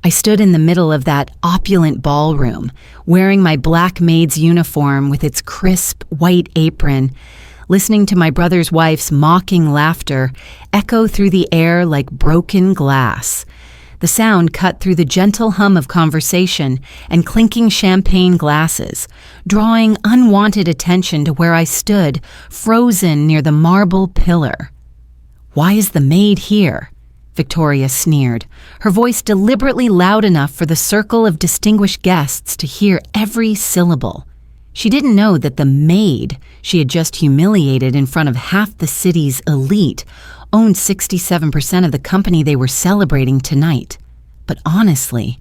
I stood in the middle of that opulent ballroom, wearing my black maid's uniform with its crisp white apron, listening to my brother's wife's mocking laughter echo through the air like broken glass. The sound cut through the gentle hum of conversation and clinking champagne glasses, drawing unwanted attention to where I stood, frozen near the marble pillar. "Why is the maid here?" Victoria sneered, her voice deliberately loud enough for the circle of distinguished guests to hear every syllable. She didn't know that the maid she had just humiliated in front of half the city's elite owned 67% of the company they were celebrating tonight. But honestly,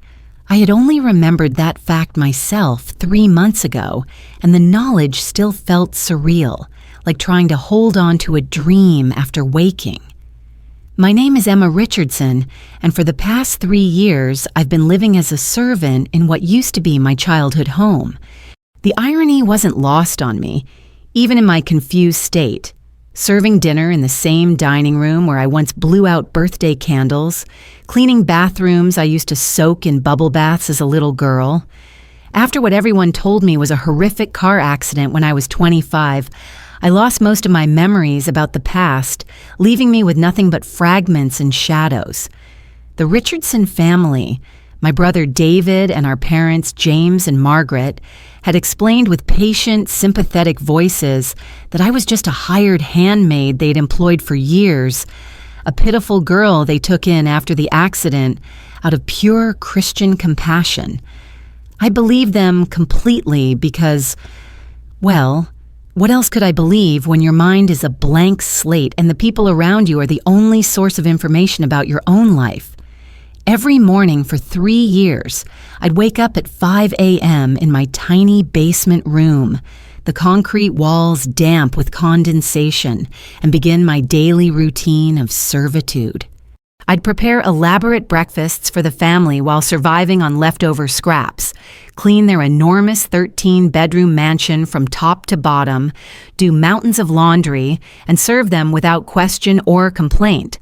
I had only remembered that fact myself 3 months ago, and the knowledge still felt surreal, like trying to hold on to a dream after waking. My name is Emma Richardson, and for the past 3 years, I've been living as a servant in what used to be my childhood home. The irony wasn't lost on me, even in my confused state. Serving dinner in the same dining room where I once blew out birthday candles, cleaning bathrooms I used to soak in bubble baths as a little girl. After what everyone told me was a horrific car accident when I was 25, I lost most of my memories about the past, leaving me with nothing but fragments and shadows. The Richardson family, my brother David and our parents James and Margaret, had explained with patient, sympathetic voices that I was just a hired handmaid they'd employed for years, a pitiful girl they took in after the accident out of pure Christian compassion. I believed them completely because, well, what else could I believe when your mind is a blank slate and the people around you are the only source of information about your own life? Every morning for 3 years, I'd wake up at 5 a.m. in my tiny basement room, the concrete walls damp with condensation, and begin my daily routine of servitude. I'd prepare elaborate breakfasts for the family while surviving on leftover scraps, clean their enormous 13-bedroom mansion from top to bottom, do mountains of laundry, and serve them without question or complaint.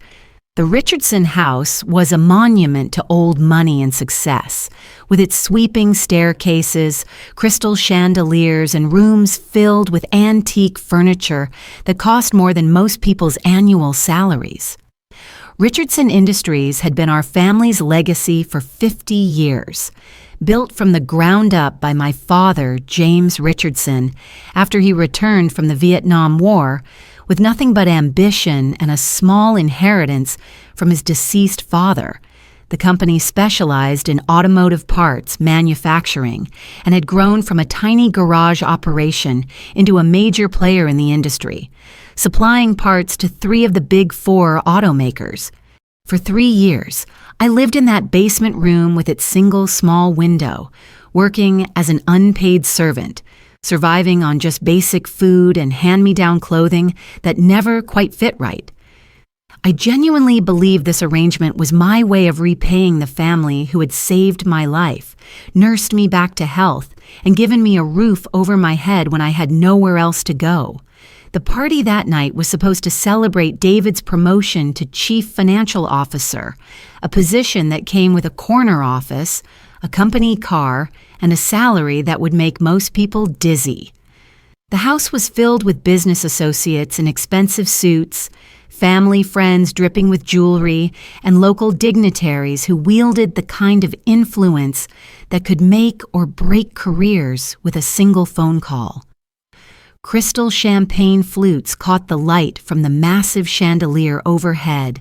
The Richardson house was a monument to old money and success, with its sweeping staircases, crystal chandeliers, and rooms filled with antique furniture that cost more than most people's annual salaries. Richardson Industries had been our family's legacy for 50 years, built from the ground up by my father, James Richardson, after he returned from the Vietnam War, with nothing but ambition and a small inheritance from his deceased father. The company specialized in automotive parts manufacturing and had grown from a tiny garage operation into a major player in the industry, supplying parts to 3 of the big 4 automakers. For 3 years, I lived in that basement room with its single small window, working as an unpaid servant, surviving on just basic food and hand-me-down clothing that never quite fit right. I genuinely believed this arrangement was my way of repaying the family who had saved my life, nursed me back to health, and given me a roof over my head when I had nowhere else to go. The party that night was supposed to celebrate David's promotion to Chief Financial Officer, a position that came with a corner office, a company car, and a salary that would make most people dizzy. The house was filled with business associates in expensive suits, family friends dripping with jewelry, and local dignitaries who wielded the kind of influence that could make or break careers with a single phone call. Crystal champagne flutes caught the light from the massive chandelier overhead,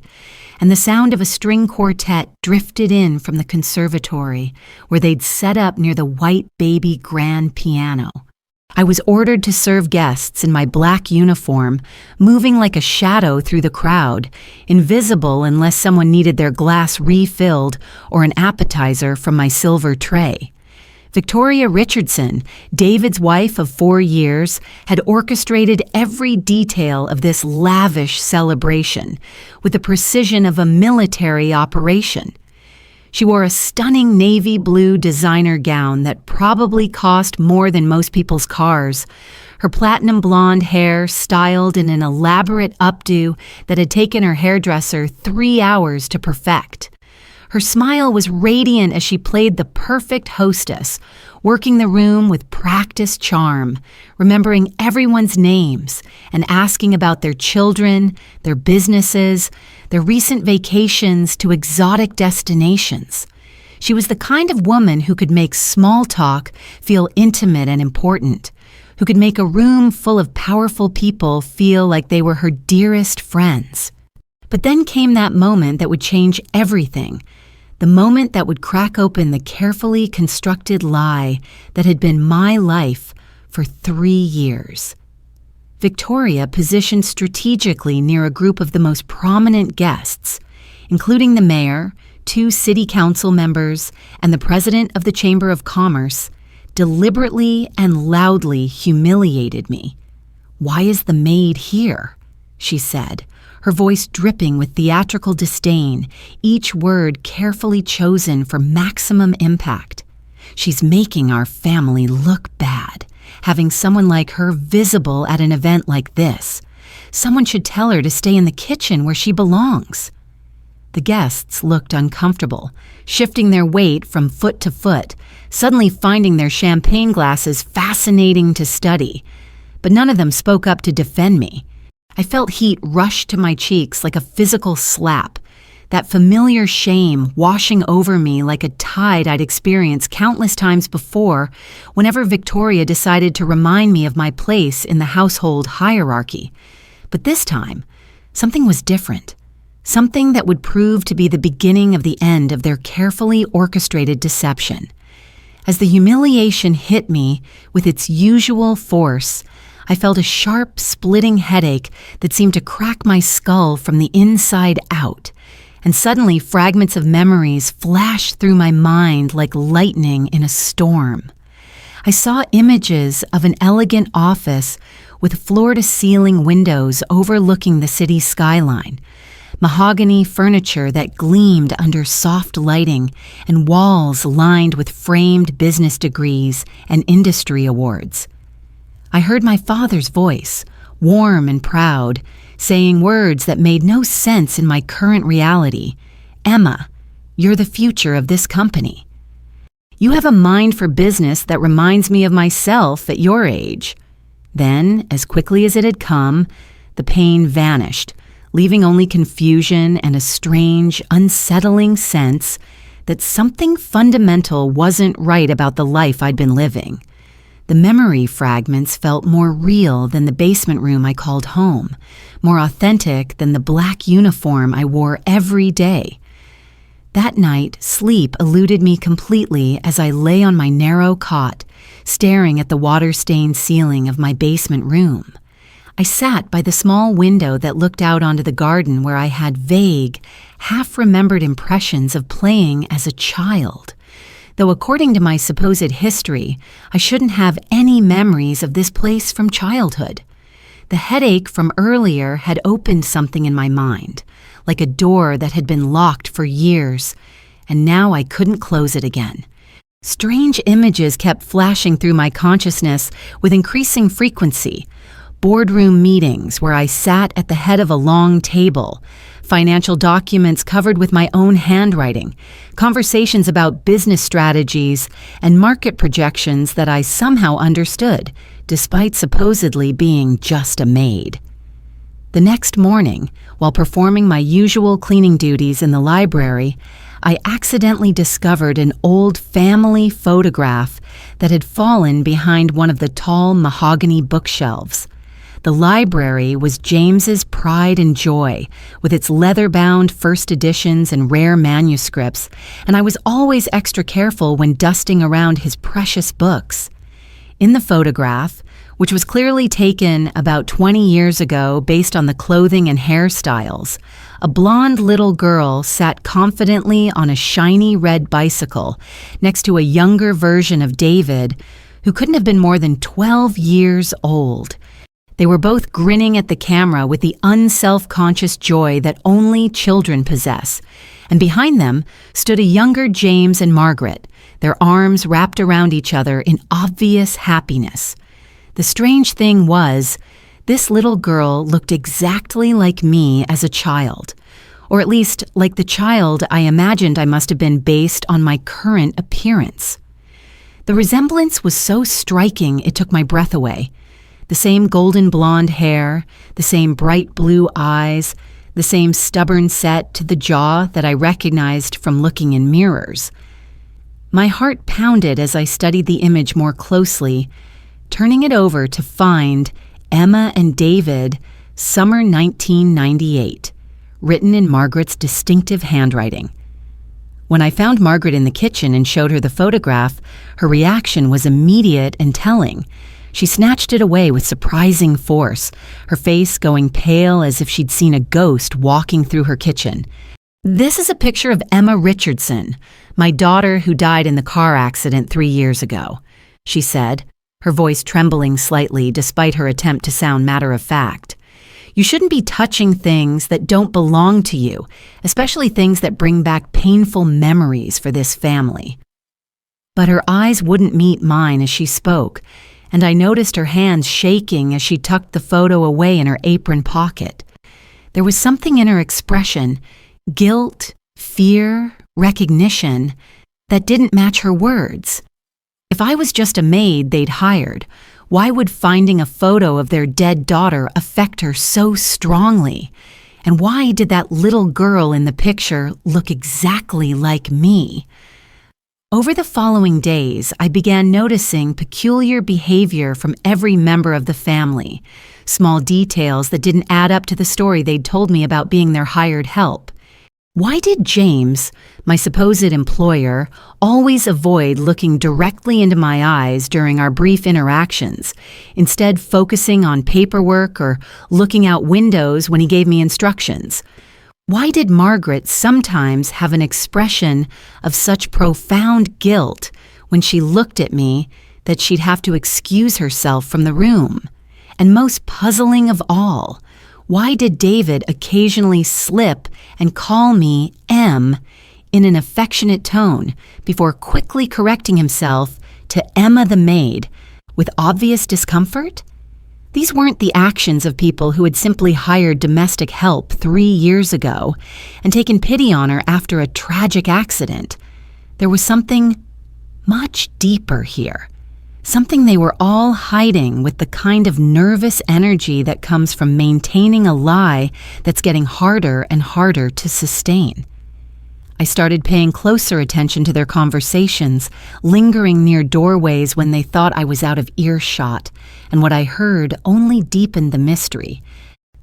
and the sound of a string quartet drifted in from the conservatory, where they'd set up near the white baby grand piano. I was ordered to serve guests in my black uniform, moving like a shadow through the crowd, invisible unless someone needed their glass refilled or an appetizer from my silver tray. Victoria Richardson, David's wife of 4 years, had orchestrated every detail of this lavish celebration with the precision of a military operation. She wore a stunning navy blue designer gown that probably cost more than most people's cars, her platinum blonde hair styled in an elaborate updo that had taken her hairdresser 3 hours to perfect. Her smile was radiant as she played the perfect hostess, working the room with practiced charm, remembering everyone's names and asking about their children, their businesses, their recent vacations to exotic destinations. She was the kind of woman who could make small talk feel intimate and important, who could make a room full of powerful people feel like they were her dearest friends. But then came that moment that would change everything, the moment that would crack open the carefully constructed lie that had been my life for 3 years. Victoria positioned strategically near a group of the most prominent guests, including the mayor, 2 city council members, and the president of the Chamber of Commerce, deliberately and loudly humiliated me. "Why is the maid here?" she said, her voice dripping with theatrical disdain, each word carefully chosen for maximum impact. "She's making our family look bad, having someone like her visible at an event like this. Someone should tell her to stay in the kitchen where she belongs." The guests looked uncomfortable, shifting their weight from foot to foot, suddenly finding their champagne glasses fascinating to study. But none of them spoke up to defend me. I felt heat rush to my cheeks like a physical slap, that familiar shame washing over me like a tide I'd experienced countless times before whenever Victoria decided to remind me of my place in the household hierarchy. But this time, something was different. Something that would prove to be the beginning of the end of their carefully orchestrated deception. As the humiliation hit me with its usual force, I felt a sharp, splitting headache that seemed to crack my skull from the inside out, and suddenly fragments of memories flashed through my mind like lightning in a storm. I saw images of an elegant office with floor-to-ceiling windows overlooking the city skyline, mahogany furniture that gleamed under soft lighting, and walls lined with framed business degrees and industry awards. I heard my father's voice, warm and proud, saying words that made no sense in my current reality. "Emma, you're the future of this company. You have a mind for business that reminds me of myself at your age." Then, as quickly as it had come, the pain vanished, leaving only confusion and a strange, unsettling sense that something fundamental wasn't right about the life I'd been living. The memory fragments felt more real than the basement room I called home, more authentic than the black uniform I wore every day. That night, sleep eluded me completely as I lay on my narrow cot, staring at the water-stained ceiling of my basement room. I sat by the small window that looked out onto the garden where I had vague, half-remembered impressions of playing as a child. Though according to my supposed history, I shouldn't have any memories of this place from childhood. The headache from earlier had opened something in my mind, like a door that had been locked for years, and now I couldn't close it again. Strange images kept flashing through my consciousness with increasing frequency. Boardroom meetings where I sat at the head of a long table, financial documents covered with my own handwriting, conversations about business strategies, and market projections that I somehow understood, despite supposedly being just a maid. The next morning, while performing my usual cleaning duties in the library, I accidentally discovered an old family photograph that had fallen behind one of the tall mahogany bookshelves. The library was James's pride and joy, with its leather-bound first editions and rare manuscripts, and I was always extra careful when dusting around his precious books. In the photograph, which was clearly taken about 20 years ago based on the clothing and hairstyles, a blonde little girl sat confidently on a shiny red bicycle next to a younger version of David, who couldn't have been more than 12 years old. They were both grinning at the camera with the unself-conscious joy that only children possess, and behind them stood a younger James and Margaret, their arms wrapped around each other in obvious happiness. The strange thing was, this little girl looked exactly like me as a child, or at least like the child I imagined I must have been based on my current appearance. The resemblance was so striking it took my breath away. The same golden blonde hair, the same bright blue eyes, the same stubborn set to the jaw that I recognized from looking in mirrors. My heart pounded as I studied the image more closely, turning it over to find Emma and David, Summer 1998, written in Margaret's distinctive handwriting. When I found Margaret in the kitchen and showed her the photograph, her reaction was immediate and telling. She snatched it away with surprising force, her face going pale as if she'd seen a ghost walking through her kitchen. "This is a picture of Emma Richardson, my daughter who died in the car accident 3 years ago," she said, her voice trembling slightly despite her attempt to sound matter-of-fact. "You shouldn't be touching things that don't belong to you, especially things that bring back painful memories for this family." But her eyes wouldn't meet mine as she spoke, and I noticed her hands shaking as she tucked the photo away in her apron pocket. There was something in her expression, guilt, fear, recognition, that didn't match her words. If I was just a maid they'd hired, why would finding a photo of their dead daughter affect her so strongly? And why did that little girl in the picture look exactly like me? Over the following days, I began noticing peculiar behavior from every member of the family, small details that didn't add up to the story they'd told me about being their hired help. Why did James, my supposed employer, always avoid looking directly into my eyes during our brief interactions, instead focusing on paperwork or looking out windows when he gave me instructions? Why did Margaret sometimes have an expression of such profound guilt when she looked at me that she'd have to excuse herself from the room? And most puzzling of all, why did David occasionally slip and call me M in an affectionate tone before quickly correcting himself to Emma the maid with obvious discomfort? These weren't the actions of people who had simply hired domestic help 3 years ago and taken pity on her after a tragic accident. There was something much deeper here, something they were all hiding with the kind of nervous energy that comes from maintaining a lie that's getting harder and harder to sustain. I started paying closer attention to their conversations, lingering near doorways when they thought I was out of earshot, and what I heard only deepened the mystery.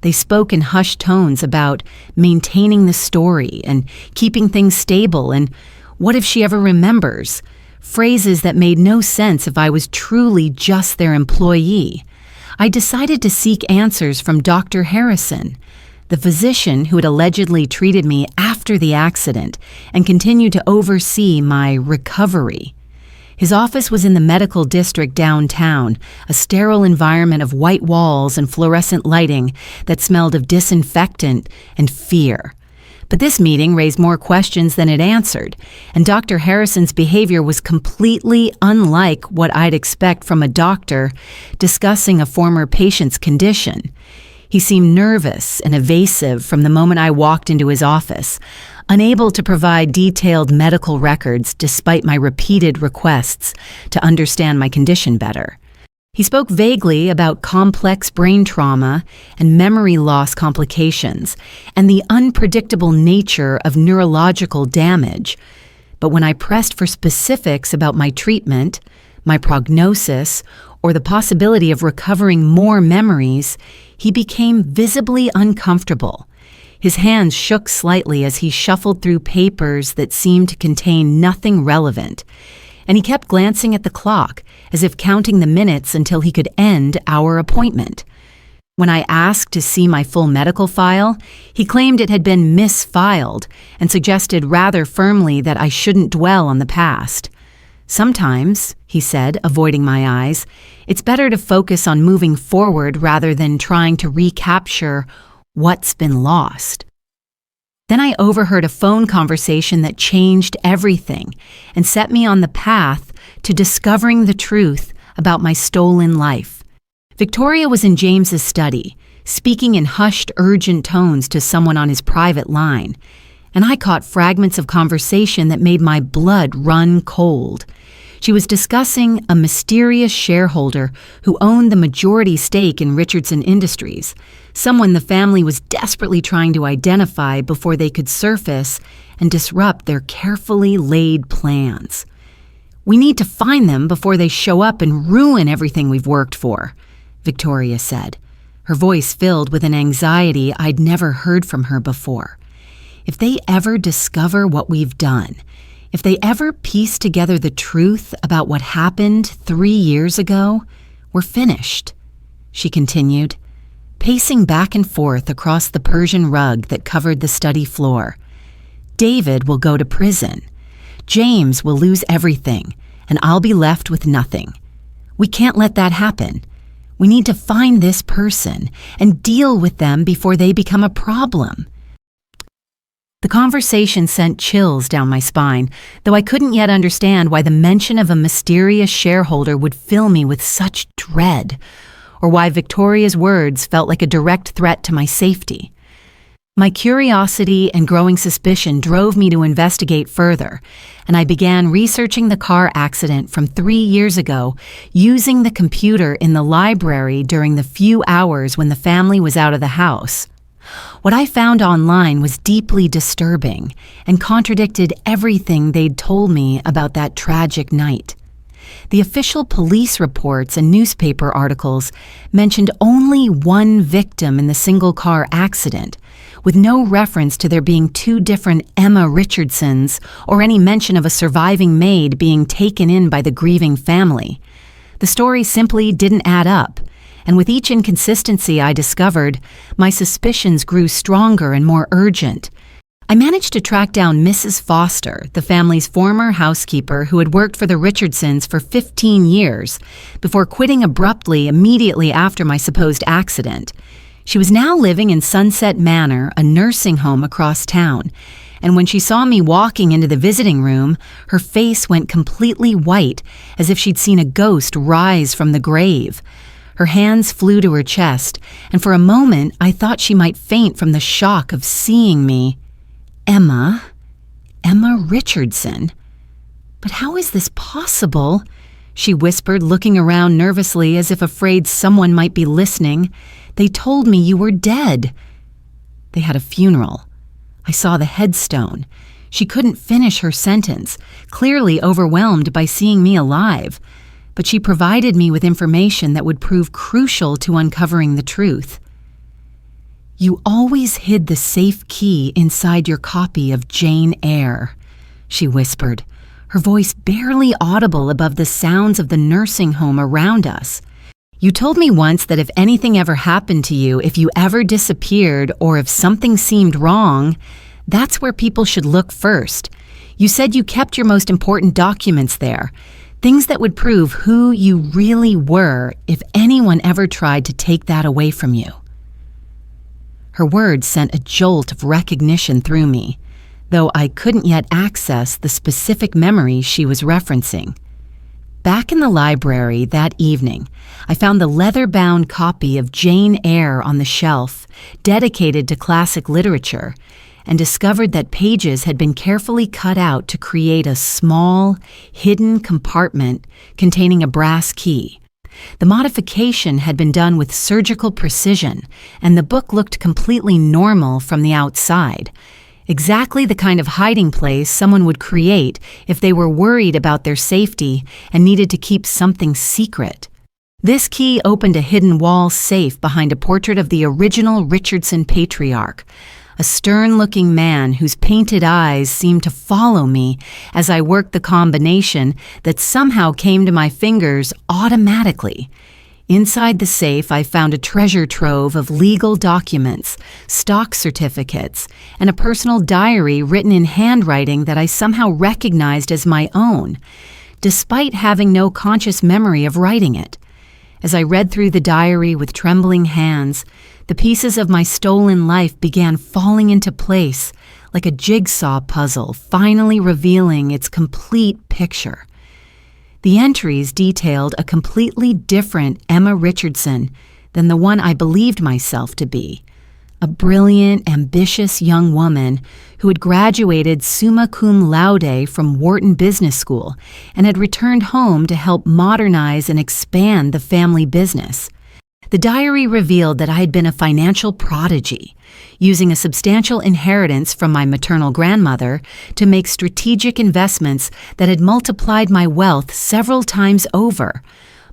They spoke in hushed tones about maintaining the story and keeping things stable and what if she ever remembers, phrases that made no sense if I was truly just their employee. I decided to seek answers from Dr. Harrison, the physician who had allegedly treated me after the accident and continued to oversee my recovery. His office was in the medical district downtown, a sterile environment of white walls and fluorescent lighting that smelled of disinfectant and fear. But this meeting raised more questions than it answered, and Dr. Harrison's behavior was completely unlike what I'd expect from a doctor discussing a former patient's condition. He seemed nervous and evasive from the moment I walked into his office, unable to provide detailed medical records despite my repeated requests to understand my condition better. He spoke vaguely about complex brain trauma and memory loss complications and the unpredictable nature of neurological damage. But when I pressed for specifics about my treatment, my prognosis, or the possibility of recovering more memories, he became visibly uncomfortable. His hands shook slightly as he shuffled through papers that seemed to contain nothing relevant, and he kept glancing at the clock as if counting the minutes until he could end our appointment. When I asked to see my full medical file, he claimed it had been misfiled and suggested rather firmly that I shouldn't dwell on the past. "Sometimes," he said, avoiding my eyes, "it's better to focus on moving forward rather than trying to recapture what's been lost." Then I overheard a phone conversation that changed everything and set me on the path to discovering the truth about my stolen life. Victoria was in James's study, speaking in hushed, urgent tones to someone on his private line, and I caught fragments of conversation that made my blood run cold. She was discussing a mysterious shareholder who owned the majority stake in Richardson Industries, someone the family was desperately trying to identify before they could surface and disrupt their carefully laid plans. "We need to find them before they show up and ruin everything we've worked for," Victoria said, her voice filled with an anxiety I'd never heard from her before. "If they ever discover what we've done, if they ever piece together the truth about what happened 3 years ago, we're finished," she continued, pacing back and forth across the Persian rug that covered the study floor. "David will go to prison. James will lose everything, and I'll be left with nothing. We can't let that happen. We need to find this person and deal with them before they become a problem." The conversation sent chills down my spine, though I couldn't yet understand why the mention of a mysterious shareholder would fill me with such dread, or why Victoria's words felt like a direct threat to my safety. My curiosity and growing suspicion drove me to investigate further, and I began researching the car accident from 3 years ago using the computer in the library during the few hours when the family was out of the house. What I found online was deeply disturbing and contradicted everything they'd told me about that tragic night. The official police reports and newspaper articles mentioned only one victim in the single car accident, with no reference to there being 2 different Emma Richardsons or any mention of a surviving maid being taken in by the grieving family. The story simply didn't add up, and with each inconsistency I discovered, my suspicions grew stronger and more urgent. I managed to track down Mrs. Foster, the family's former housekeeper who had worked for the Richardsons for 15 years, before quitting abruptly immediately after my supposed accident. She was now living in Sunset Manor, a nursing home across town, and when she saw me walking into the visiting room, her face went completely white, as if she'd seen a ghost rise from the grave. Her hands flew to her chest, and for a moment I thought she might faint from the shock of seeing me. Emma Richardson. "But how is this possible?" she whispered, looking around nervously as if afraid someone might be listening. "They told me you were dead." "They had a funeral. I saw the headstone." She couldn't finish her sentence, clearly overwhelmed by seeing me alive, but she provided me with information that would prove crucial to uncovering the truth. "You always hid the safe key inside your copy of Jane Eyre," she whispered, her voice barely audible above the sounds of the nursing home around us. "You told me once that if anything ever happened to you, if you ever disappeared, or if something seemed wrong, that's where people should look first. You said you kept your most important documents there, things that would prove who you really were if anyone ever tried to take that away from you." Her words sent a jolt of recognition through me, though I couldn't yet access the specific memories she was referencing. Back in the library that evening, I found the leather-bound copy of Jane Eyre on the shelf, dedicated to classic literature, and discovered that pages had been carefully cut out to create a small, hidden compartment containing a brass key. The modification had been done with surgical precision, and the book looked completely normal from the outside. Exactly the kind of hiding place someone would create if they were worried about their safety and needed to keep something secret. This key opened a hidden wall safe behind a portrait of the original Richardson patriarch, a stern-looking man whose painted eyes seemed to follow me as I worked the combination that somehow came to my fingers automatically. Inside the safe, I found a treasure trove of legal documents, stock certificates, and a personal diary written in handwriting that I somehow recognized as my own, despite having no conscious memory of writing it. As I read through the diary with trembling hands, the pieces of my stolen life began falling into place, like a jigsaw puzzle, finally revealing its complete picture. The entries detailed a completely different Emma Richardson than the one I believed myself to be. A brilliant, ambitious young woman who had graduated summa cum laude from Wharton Business School and had returned home to help modernize and expand the family business. The diary revealed that I had been a financial prodigy, using a substantial inheritance from my maternal grandmother to make strategic investments that had multiplied my wealth several times over.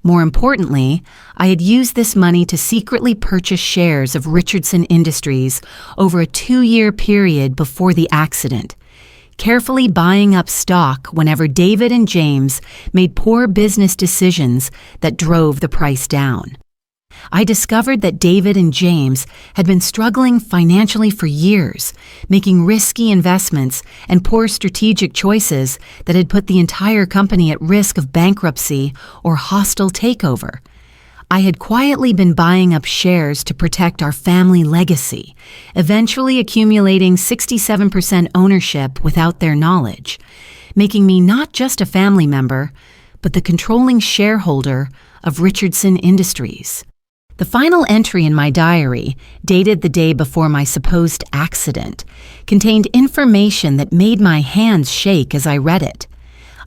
More importantly, I had used this money to secretly purchase shares of Richardson Industries over a 2-year period before the accident, carefully buying up stock whenever David and James made poor business decisions that drove the price down. I discovered that David and James had been struggling financially for years, making risky investments and poor strategic choices that had put the entire company at risk of bankruptcy or hostile takeover. I had quietly been buying up shares to protect our family legacy, eventually accumulating 67% ownership without their knowledge, making me not just a family member, but the controlling shareholder of Richardson Industries. The final entry in my diary, dated the day before my supposed accident, contained information that made my hands shake as I read it.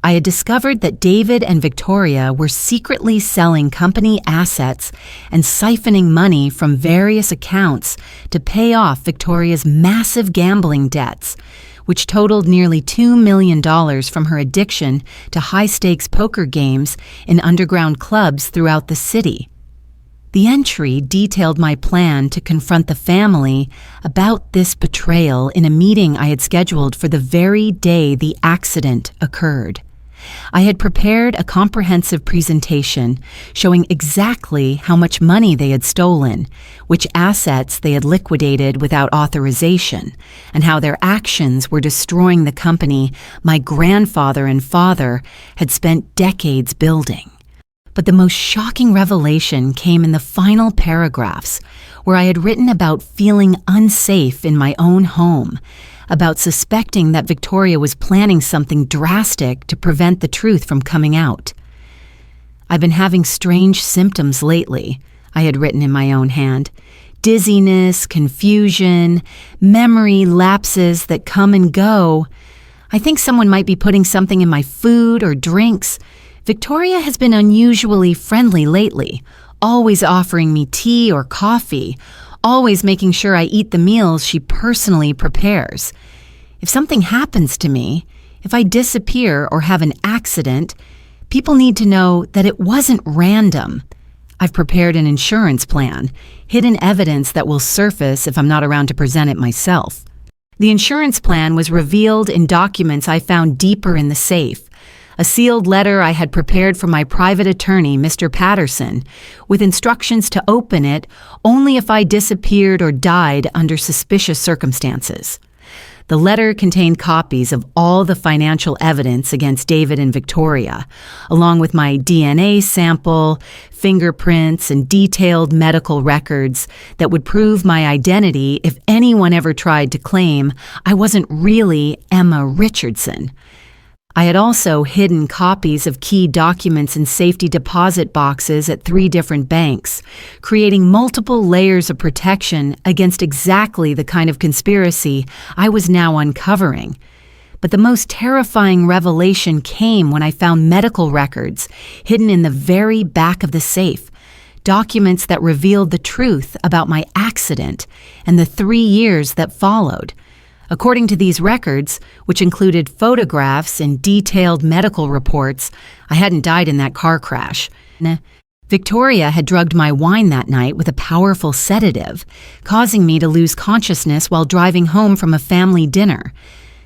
I had discovered that David and Victoria were secretly selling company assets and siphoning money from various accounts to pay off Victoria's massive gambling debts, which totaled nearly $2 million from her addiction to high-stakes poker games in underground clubs throughout the city. The entry detailed my plan to confront the family about this betrayal in a meeting I had scheduled for the very day the accident occurred. I had prepared a comprehensive presentation showing exactly how much money they had stolen, which assets they had liquidated without authorization, and how their actions were destroying the company my grandfather and father had spent decades building. But the most shocking revelation came in the final paragraphs, where I had written about feeling unsafe in my own home, about suspecting that Victoria was planning something drastic to prevent the truth from coming out. "I've been having strange symptoms lately," I had written in my own hand. "Dizziness, confusion, memory lapses that come and go. I think someone might be putting something in my food or drinks. Victoria has been unusually friendly lately, always offering me tea or coffee, always making sure I eat the meals she personally prepares. If something happens to me, if I disappear or have an accident, people need to know that it wasn't random. I've prepared an insurance plan, hidden evidence that will surface if I'm not around to present it myself." The insurance plan was revealed in documents I found deeper in the safe. A sealed letter I had prepared for my private attorney, Mr. Patterson, with instructions to open it only if I disappeared or died under suspicious circumstances. The letter contained copies of all the financial evidence against David and Victoria, along with my DNA sample, fingerprints, and detailed medical records that would prove my identity if anyone ever tried to claim I wasn't really Emma Richardson. I had also hidden copies of key documents in safety deposit boxes at 3 different banks, creating multiple layers of protection against exactly the kind of conspiracy I was now uncovering. But the most terrifying revelation came when I found medical records hidden in the very back of the safe, documents that revealed the truth about my accident and the 3 years that followed. According to these records, which included photographs and detailed medical reports, I hadn't died in that car crash. Victoria had drugged my wine that night with a powerful sedative, causing me to lose consciousness while driving home from a family dinner.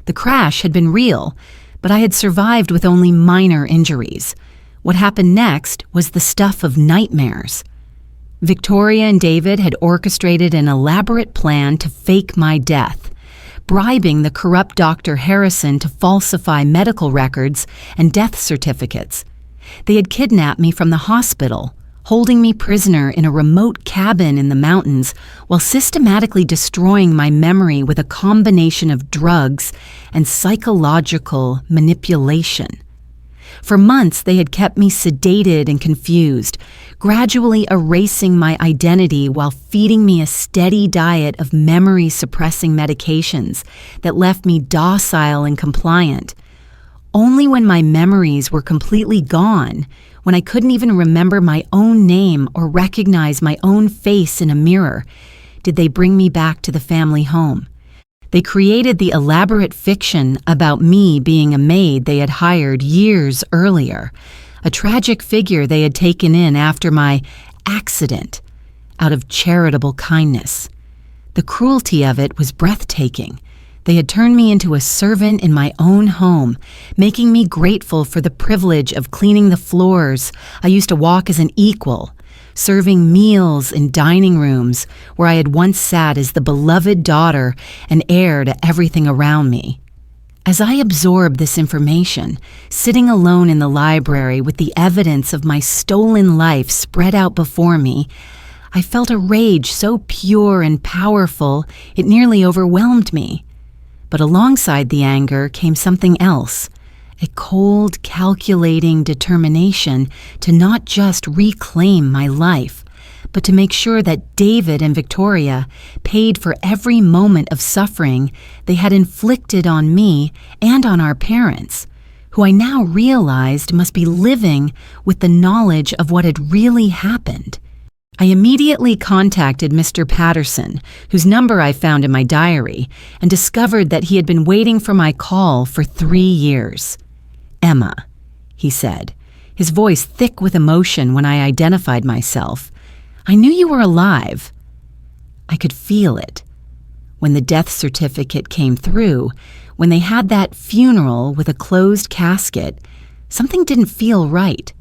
The crash had been real, but I had survived with only minor injuries. What happened next was the stuff of nightmares. Victoria and David had orchestrated an elaborate plan to fake my death, bribing the corrupt Dr. Harrison to falsify medical records and death certificates. They had kidnapped me from the hospital, holding me prisoner in a remote cabin in the mountains while systematically destroying my memory with a combination of drugs and psychological manipulation. For months, they had kept me sedated and confused, gradually erasing my identity while feeding me a steady diet of memory-suppressing medications that left me docile and compliant. Only when my memories were completely gone, when I couldn't even remember my own name or recognize my own face in a mirror, did they bring me back to the family home. They created the elaborate fiction about me being a maid they had hired years earlier, a tragic figure they had taken in after my accident, out of charitable kindness. The cruelty of it was breathtaking. They had turned me into a servant in my own home, making me grateful for the privilege of cleaning the floors I used to walk as an equal, serving meals in dining rooms where I had once sat as the beloved daughter and heir to everything around me. As I absorbed this information, sitting alone in the library with the evidence of my stolen life spread out before me, I felt a rage so pure and powerful it nearly overwhelmed me. But alongside the anger came something else, a cold, calculating determination to not just reclaim my life, but to make sure that David and Victoria paid for every moment of suffering they had inflicted on me and on our parents, who I now realized must be living with the knowledge of what had really happened. I immediately contacted Mr. Patterson, whose number I found in my diary, and discovered that he had been waiting for my call for 3 years. "Emma," he said, his voice thick with emotion when I identified myself. "I knew you were alive." I could feel it. When the death certificate came through, when they had that funeral with a closed casket, something didn't feel right.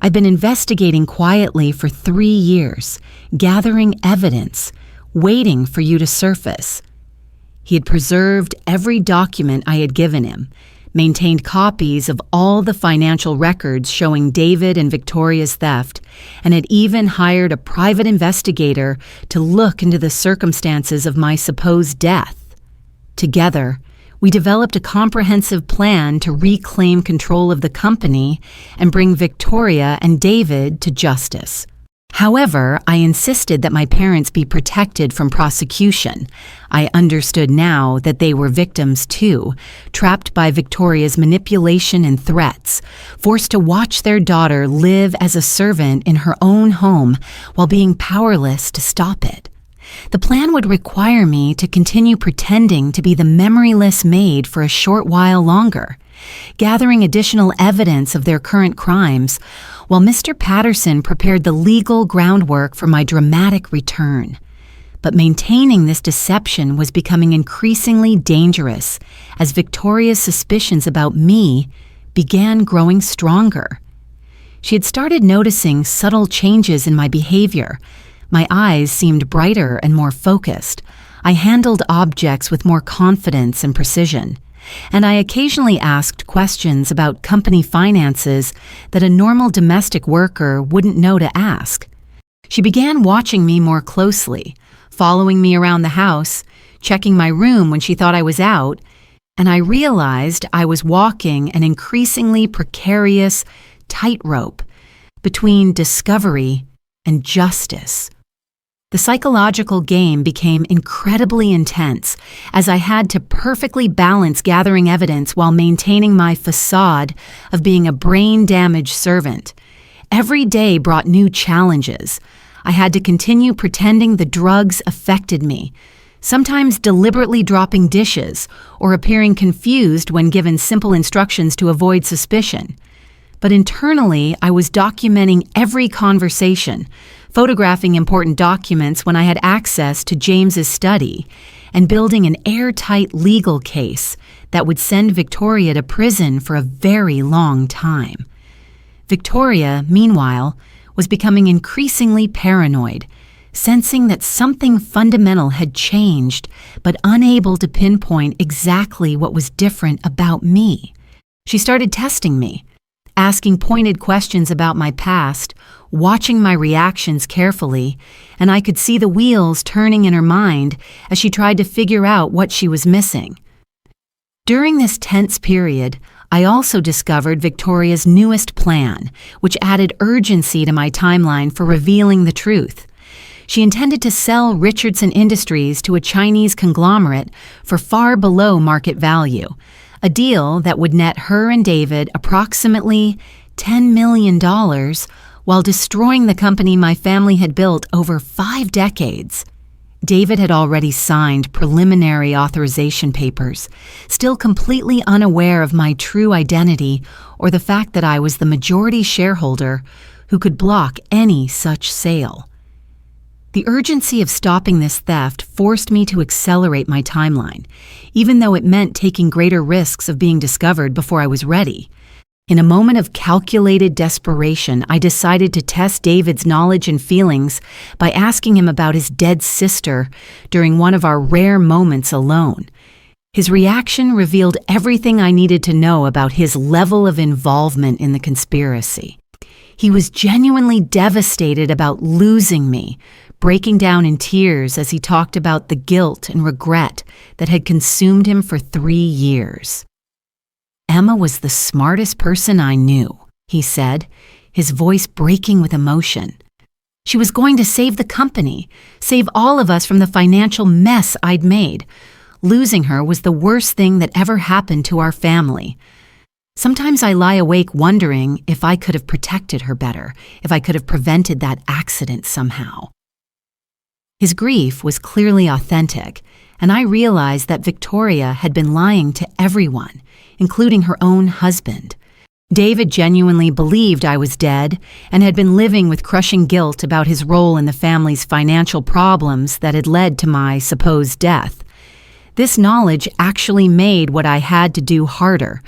I'd been investigating quietly for 3 years, gathering evidence, waiting for you to surface. He had preserved every document I had given him, maintained copies of all the financial records showing David and Victoria's theft, and had even hired a private investigator to look into the circumstances of my supposed death. Together, we developed a comprehensive plan to reclaim control of the company and bring Victoria and David to justice. However, I insisted that my parents be protected from prosecution. I understood now that they were victims too, trapped by Victoria's manipulation and threats, forced to watch their daughter live as a servant in her own home while being powerless to stop it. The plan would require me to continue pretending to be the memoryless maid for a short while longer, gathering additional evidence of their current crimes, while Mr. Patterson prepared the legal groundwork for my dramatic return. But maintaining this deception was becoming increasingly dangerous as Victoria's suspicions about me began growing stronger. She had started noticing subtle changes in my behavior. My eyes seemed brighter and more focused. I handled objects with more confidence and precision, and I occasionally asked questions about company finances that a normal domestic worker wouldn't know to ask. She began watching me more closely, following me around the house, checking my room when she thought I was out, and I realized I was walking an increasingly precarious tightrope between discovery and justice. The psychological game became incredibly intense as I had to perfectly balance gathering evidence while maintaining my facade of being a brain-damaged servant. Every day brought new challenges. I had to continue pretending the drugs affected me, sometimes deliberately dropping dishes or appearing confused when given simple instructions to avoid suspicion. But internally, I was documenting every conversation, photographing important documents when I had access to James's study, and building an airtight legal case that would send Victoria to prison for a very long time. Victoria, meanwhile, was becoming increasingly paranoid, sensing that something fundamental had changed, but unable to pinpoint exactly what was different about me. She started testing me, asking pointed questions about my past, watching my reactions carefully, and I could see the wheels turning in her mind as she tried to figure out what she was missing. During this tense period, I also discovered Victoria's newest plan, which added urgency to my timeline for revealing the truth. She intended to sell Richardson Industries to a Chinese conglomerate for far below market value, a deal that would net her and David approximately $10 million while destroying the company my family had built over 5 decades. David had already signed preliminary authorization papers, still completely unaware of my true identity or the fact that I was the majority shareholder who could block any such sale. The urgency of stopping this theft forced me to accelerate my timeline, even though it meant taking greater risks of being discovered before I was ready. In a moment of calculated desperation, I decided to test David's knowledge and feelings by asking him about his dead sister during one of our rare moments alone. His reaction revealed everything I needed to know about his level of involvement in the conspiracy. He was genuinely devastated about losing me, breaking down in tears as he talked about the guilt and regret that had consumed him for 3 years. "Emma was the smartest person I knew," he said, his voice breaking with emotion. "She was going to save the company, save all of us from the financial mess I'd made. Losing her was the worst thing that ever happened to our family. Sometimes I lie awake wondering if I could have protected her better, if I could have prevented that accident somehow." His grief was clearly authentic, and I realized that Victoria had been lying to everyone, including her own husband. David genuinely believed I was dead and had been living with crushing guilt about his role in the family's financial problems that had led to my supposed death. This knowledge actually made what I had to do harder,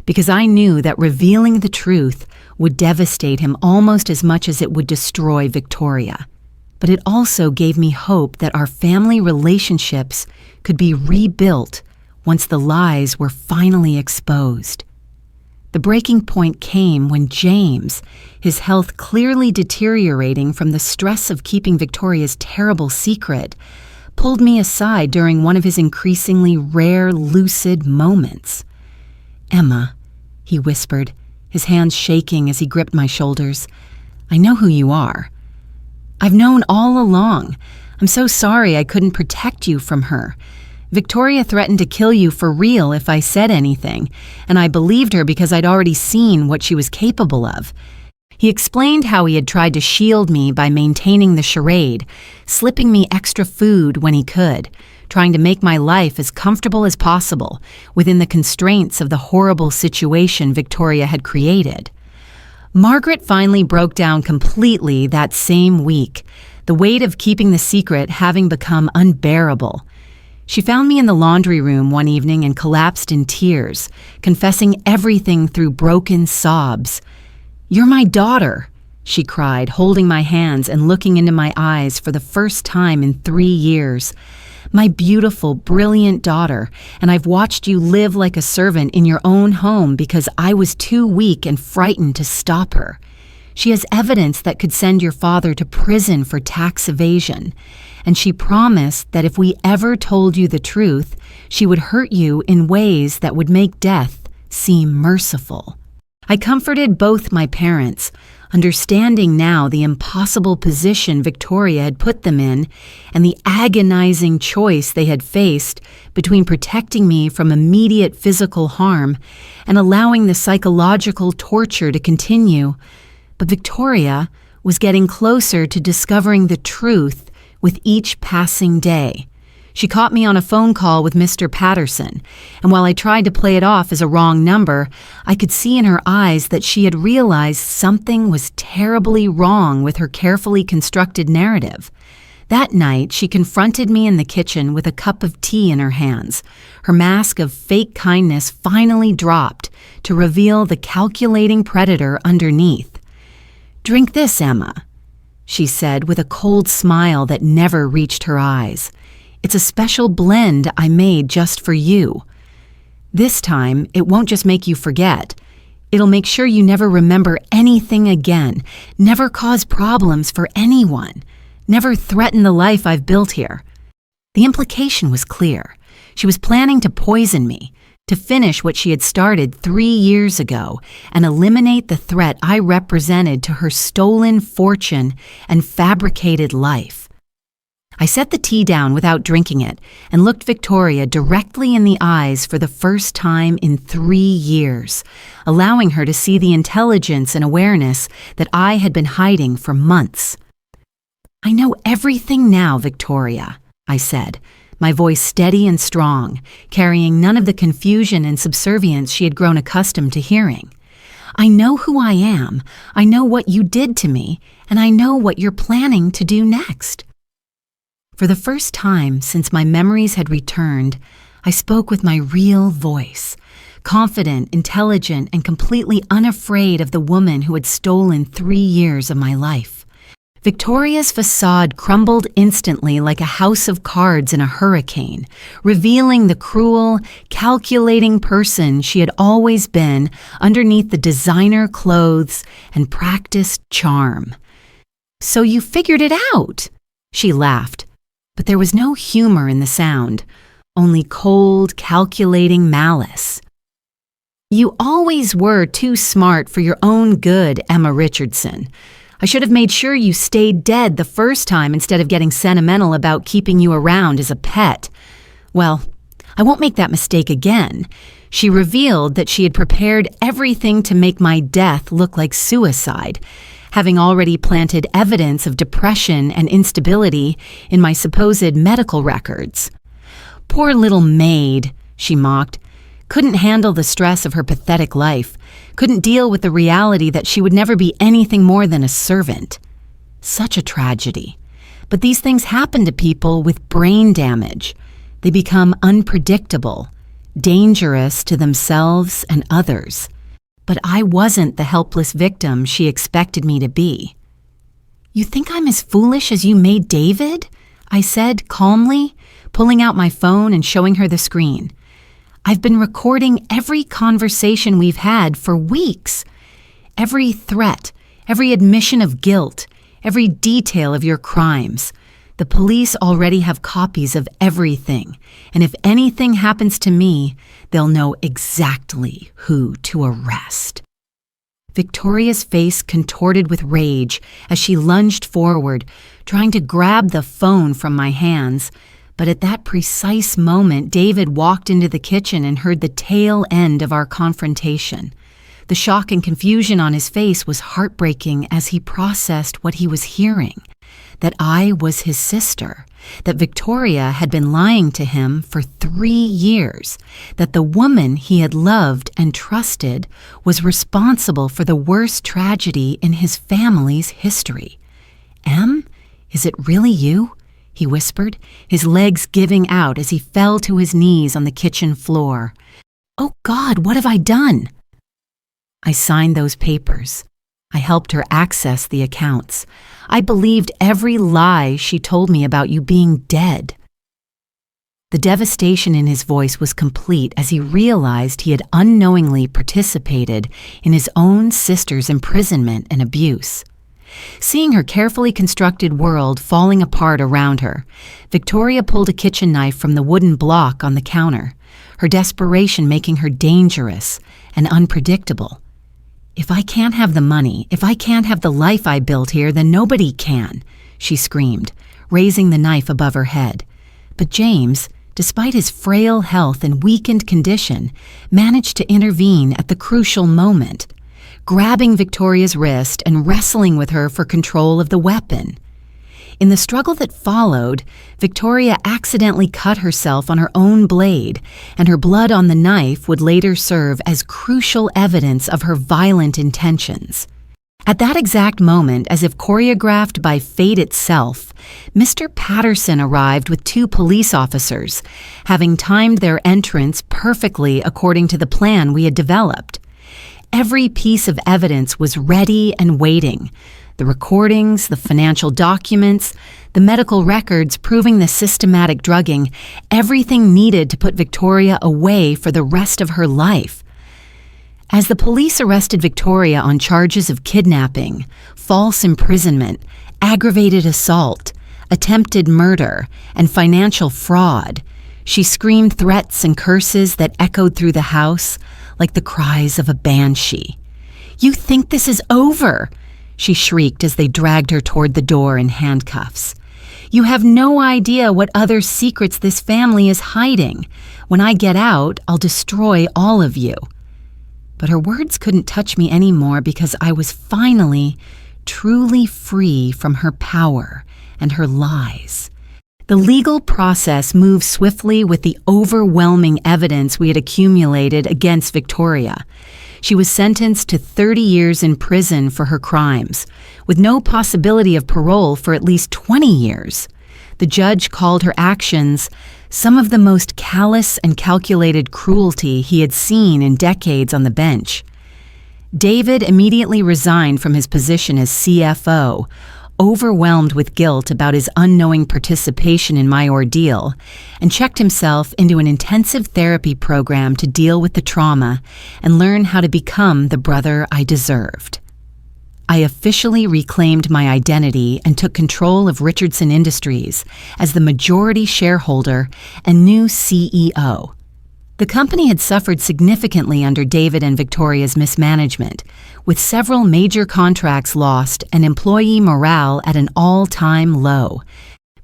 because I knew that revealing the truth would devastate him almost as much as it would destroy Victoria. But it also gave me hope that our family relationships could be rebuilt once the lies were finally exposed. The breaking point came when James, his health clearly deteriorating from the stress of keeping Victoria's terrible secret, pulled me aside during one of his increasingly rare, lucid moments. "Emma," he whispered, his hands shaking as he gripped my shoulders, "I know who you are. I've known all along. I'm so sorry I couldn't protect you from her. Victoria threatened to kill you for real if I said anything, and I believed her because I'd already seen what she was capable of." He explained how he had tried to shield me by maintaining the charade, slipping me extra food when he could, trying to make my life as comfortable as possible within the constraints of the horrible situation Victoria had created. Margaret finally broke down completely that same week, the weight of keeping the secret having become unbearable. She found me in the laundry room one evening and collapsed in tears, confessing everything through broken sobs. "You're my daughter," she cried, holding my hands and looking into my eyes for the first time in 3 years. "My beautiful, brilliant daughter, and I've watched you live like a servant in your own home because I was too weak and frightened to stop her. She has evidence that could send your father to prison for tax evasion, and she promised that if we ever told you the truth, she would hurt you in ways that would make death seem merciful." I comforted both my parents, understanding now the impossible position Victoria had put them in and the agonizing choice they had faced between protecting me from immediate physical harm and allowing the psychological torture to continue. But Victoria was getting closer to discovering the truth with each passing day. She caught me on a phone call with Mr. Patterson, and while I tried to play it off as a wrong number, I could see in her eyes that she had realized something was terribly wrong with her carefully constructed narrative. That night, she confronted me in the kitchen with a cup of tea in her hands. Her mask of fake kindness finally dropped to reveal the calculating predator underneath. "Drink this, Emma," she said with a cold smile that never reached her eyes. "It's a special blend I made just for you. This time, it won't just make you forget. It'll make sure you never remember anything again, never cause problems for anyone, never threaten the life I've built here." The implication was clear. She was planning to poison me, to finish what she had started 3 years ago and eliminate the threat I represented to her stolen fortune and fabricated life. I set the tea down without drinking it and looked Victoria directly in the eyes for the first time in 3 years, allowing her to see the intelligence and awareness that I had been hiding for months. "I know everything now, Victoria," I said, my voice steady and strong, carrying none of the confusion and subservience she had grown accustomed to hearing. "I know who I am, I know what you did to me, and I know what you're planning to do next." For the first time since my memories had returned, I spoke with my real voice, confident, intelligent, and completely unafraid of the woman who had stolen 3 years of my life. Victoria's facade crumbled instantly like a house of cards in a hurricane, revealing the cruel, calculating person she had always been underneath the designer clothes and practiced charm. "So you figured it out?" She laughed, but there was no humor in the sound, only cold, calculating malice. "You always were too smart for your own good, Emma Richardson. I should have made sure you stayed dead the first time instead of getting sentimental about keeping you around as a pet. Well, I won't make that mistake again." She revealed that she had prepared everything to make my death look like suicide, having already planted evidence of depression and instability in my supposed medical records. "Poor little Maid," she mocked, "couldn't handle the stress of her pathetic life, couldn't deal with the reality that she would never be anything more than a servant. Such a tragedy. But these things happen to people with brain damage. They become unpredictable, dangerous to themselves and others. But I wasn't the helpless victim she expected me to be." "You think I'm as foolish as you made David?" I said calmly, pulling out my phone and showing her the screen. "I've been recording every conversation we've had for weeks. Every threat, every admission of guilt, every detail of your crimes. The police already have copies of everything, and if anything happens to me, they'll know exactly who to arrest." Victoria's face contorted with rage as she lunged forward, trying to grab the phone from my hands. But at that precise moment, David walked into the kitchen and heard the tail end of our confrontation. The shock and confusion on his face was heartbreaking as he processed what he was hearing. That I was his sister, that Victoria had been lying to him for 3 years, that the woman he had loved and trusted was responsible for the worst tragedy in his family's history. "Em, is it really you?" he whispered, his legs giving out as he fell to his knees on the kitchen floor. "Oh God, what have I done?" I signed those papers. I helped her access the accounts. I believed every lie she told me about you being dead. The devastation in his voice was complete as he realized he had unknowingly participated in his own sister's imprisonment and abuse. Seeing her carefully constructed world falling apart around her, Victoria pulled a kitchen knife from the wooden block on the counter, her desperation making her dangerous and unpredictable. "If I can't have the money, if I can't have the life I built here, then nobody can," she screamed, raising the knife above her head. But James, despite his frail health and weakened condition, managed to intervene at the crucial moment, grabbing Victoria's wrist and wrestling with her for control of the weapon. In the struggle that followed, Victoria accidentally cut herself on her own blade, and her blood on the knife would later serve as crucial evidence of her violent intentions. At that exact moment, as if choreographed by fate itself, Mr. Patterson arrived with 2 police officers, having timed their entrance perfectly according to the plan we had developed. Every piece of evidence was ready and waiting. The recordings, the financial documents, the medical records proving the systematic drugging, everything needed to put Victoria away for the rest of her life. As the police arrested Victoria on charges of kidnapping, false imprisonment, aggravated assault, attempted murder, and financial fraud, She screamed threats and curses that echoed through the house like the cries of a banshee. "You think this is over?" she shrieked as they dragged her toward the door in handcuffs. "You have no idea what other secrets this family is hiding. When I get out, I'll destroy all of you." But her words couldn't touch me anymore because I was finally, truly free from her power and her lies. The legal process moved swiftly with the overwhelming evidence we had accumulated against Victoria. She was sentenced to 30 years in prison for her crimes, with no possibility of parole for at least 20 years. The judge called her actions some of the most callous and calculated cruelty he had seen in decades on the bench. David immediately resigned from his position as CFO, overwhelmed with guilt about his unknowing participation in my ordeal, and checked himself into an intensive therapy program to deal with the trauma and learn how to become the brother I deserved. I officially reclaimed my identity and took control of Richardson Industries as the majority shareholder and new CEO. The company had suffered significantly under David and Victoria's mismanagement, with several major contracts lost and employee morale at an all-time low.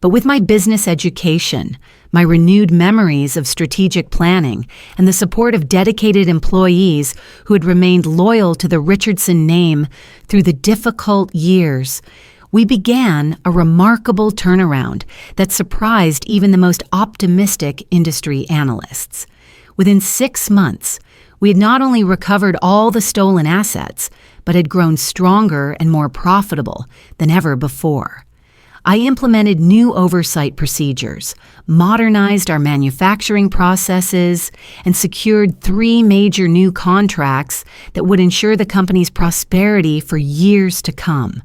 But with my business education, my renewed memories of strategic planning, and the support of dedicated employees who had remained loyal to the Richardson name through the difficult years, we began a remarkable turnaround that surprised even the most optimistic industry analysts. Within 6 months, we had not only recovered all the stolen assets, but had grown stronger and more profitable than ever before. I implemented new oversight procedures, modernized our manufacturing processes, and secured 3 major new contracts that would ensure the company's prosperity for years to come.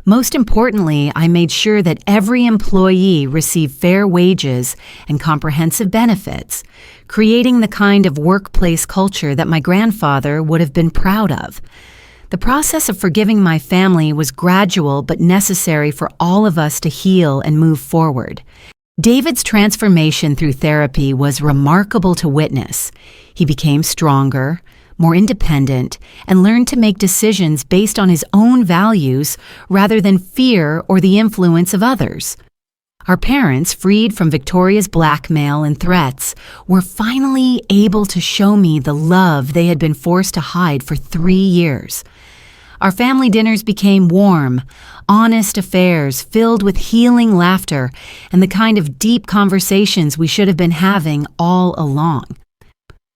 Most importantly, I made sure that every employee received fair wages and comprehensive benefits, creating the kind of workplace culture that my grandfather would have been proud of. The process of forgiving my family was gradual but necessary for all of us to heal and move forward. David's transformation through therapy was remarkable to witness. He became stronger, more independent, and learned to make decisions based on his own values rather than fear or the influence of others. Our parents, freed from Victoria's blackmail and threats, were finally able to show me the love they had been forced to hide for 3 years. Our family dinners became warm, honest affairs filled with healing laughter and the kind of deep conversations we should have been having all along.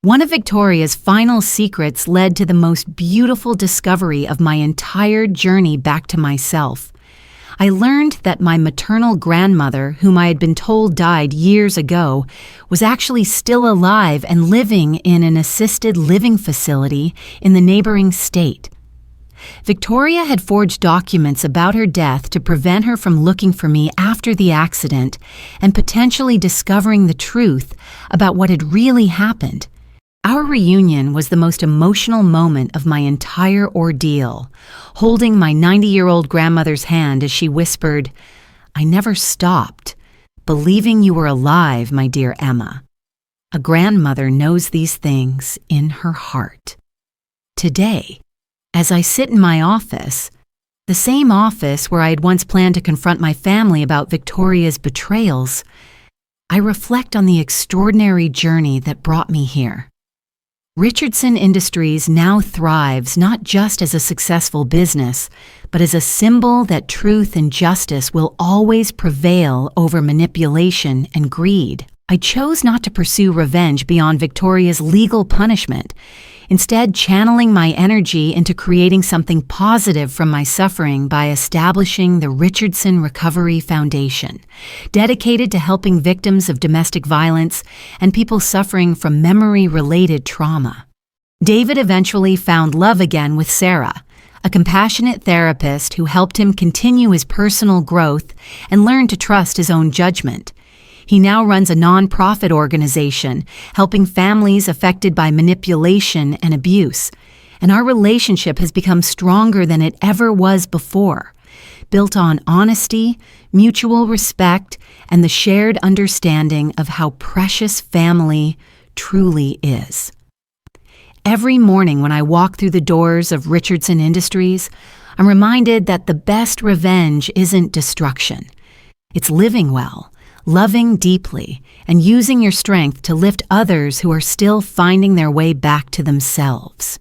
One of Victoria's final secrets led to the most beautiful discovery of my entire journey back to myself. I learned that my maternal grandmother, whom I had been told died years ago, was actually still alive and living in an assisted living facility in the neighboring state. Victoria had forged documents about her death to prevent her from looking for me after the accident and potentially discovering the truth about what had really happened. Our reunion was the most emotional moment of my entire ordeal, holding my 90-year-old grandmother's hand as she whispered, "I never stopped believing you were alive, my dear Emma." A grandmother knows these things in her heart. Today, as I sit in my office, the same office where I had once planned to confront my family about Victoria's betrayals, I reflect on the extraordinary journey that brought me here. Richardson Industries now thrives not just as a successful business, but as a symbol that truth and justice will always prevail over manipulation and greed. I chose not to pursue revenge beyond Victoria's legal punishment, instead channeling my energy into creating something positive from my suffering by establishing the Richardson Recovery Foundation, dedicated to helping victims of domestic violence and people suffering from memory-related trauma. David eventually found love again with Sarah, a compassionate therapist who helped him continue his personal growth and learn to trust his own judgment. He now runs a nonprofit organization helping families affected by manipulation and abuse, and our relationship has become stronger than it ever was before. built on honesty, mutual respect, and the shared understanding of how precious family truly is. Every morning when I walk through the doors of Richardson Industries, I'm reminded that the best revenge isn't destruction. It's living well, loving deeply, and using your strength to lift others who are still finding their way back to themselves.